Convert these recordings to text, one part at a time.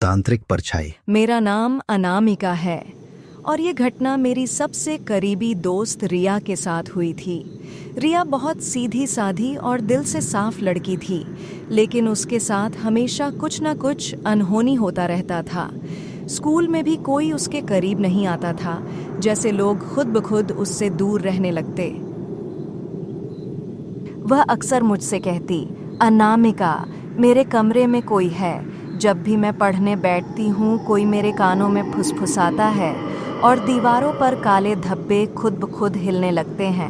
तांत्रिक परछाई। मेरा नाम अनामिका है और ये घटना मेरी सबसे करीबी दोस्त रिया के साथ हुई थी। रिया बहुत सीधी साधी और दिल से साफ लड़की थी, लेकिन उसके साथ हमेशा कुछ ना कुछ अनहोनी होता रहता था। स्कूल में भी कोई उसके करीब नहीं आता था, जैसे लोग खुद ब खुद उससे दूर रहने लगते। वह अक्सर मुझसे कहती, अनामिका, मेरे कमरे में कोई है। जब भी मैं पढ़ने बैठती हूँ कोई मेरे कानों में फुसफुसाता है और दीवारों पर काले धब्बे खुद ब खुद हिलने लगते हैं।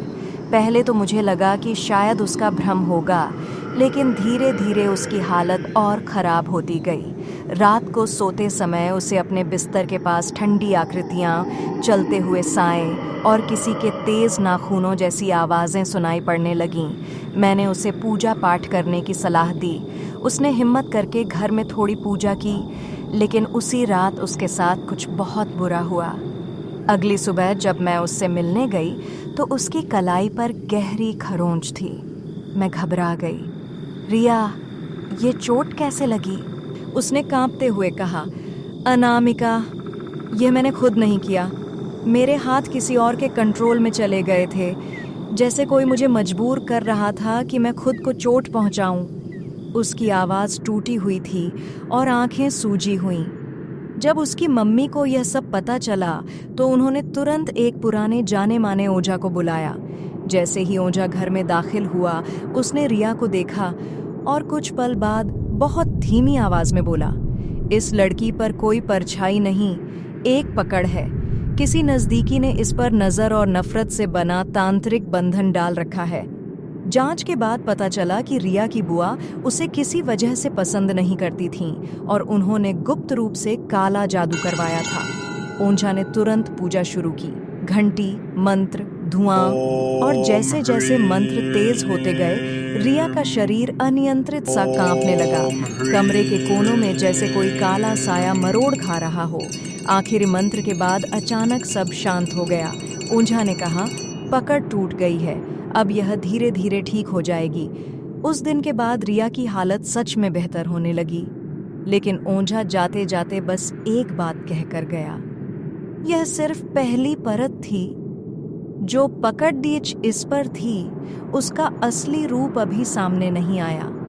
पहले तो मुझे लगा कि शायद उसका भ्रम होगा, लेकिन धीरे धीरे उसकी हालत और ख़राब होती गई। रात को सोते समय उसे अपने बिस्तर के पास ठंडी आकृतियाँ, चलते हुए साएं और किसी के तेज़ नाखूनों जैसी आवाज़ें सुनाई पड़ने लगीं। मैंने उसे पूजा पाठ करने की सलाह दी। उसने हिम्मत करके घर में थोड़ी पूजा की, लेकिन उसी रात उसके साथ कुछ बहुत बुरा हुआ। अगली सुबह जब मैं उससे मिलने गई तो उसकी कलाई पर गहरी खरोंच थी। मैं घबरा गई। रिया, ये चोट कैसे लगी? उसने कांपते हुए कहा, अनामिका, यह मैंने खुद नहीं किया। मेरे हाथ किसी और के कंट्रोल में चले गए थे, जैसे कोई मुझे मजबूर कर रहा था कि मैं खुद को चोट पहुंचाऊं। उसकी आवाज़ टूटी हुई थी और आंखें सूजी हुईं। जब उसकी मम्मी को यह सब पता चला तो उन्होंने तुरंत एक पुराने जाने माने ओझा को बुलाया। जैसे ही ओझा घर में दाखिल हुआ, उसने रिया को देखा और कुछ पल बाद बहुत धीमी आवाज़ में बोला, इस लड़की पर कोई परछाई नहीं, एक पकड़ है। किसी नज़दीकी ने इस पर नज़र और नफरत से बना तांत्रिक बंधन डाल रखा है। जांच के बाद पता चला कि रिया की बुआ उसे किसी वजह से पसंद नहीं करती थीं और उन्होंने गुप्त रूप से काला जादू करवाया था। ओझा ने तुरंत पूजा शुरू की। घंटी, मंत्र, धुआं और जैसे जैसे मंत्र तेज होते गए, रिया का शरीर अनियंत्रित सा कांपने लगा। कमरे के कोनों में जैसे कोई काला साया मरोड़ खा रहा हो। आखिरी मंत्र के बाद अचानक सब शांत हो गया। ओझा ने कहा, पकड़ टूट गई है, अब यह धीरे धीरे ठीक हो जाएगी। उस दिन के बाद रिया की हालत सच में बेहतर होने लगी, लेकिन ओझा जाते जाते बस एक बात कहकर गया, यह सिर्फ पहली परत थी। जो पकड़ दीच इस पर थी, उसका असली रूप अभी सामने नहीं आया।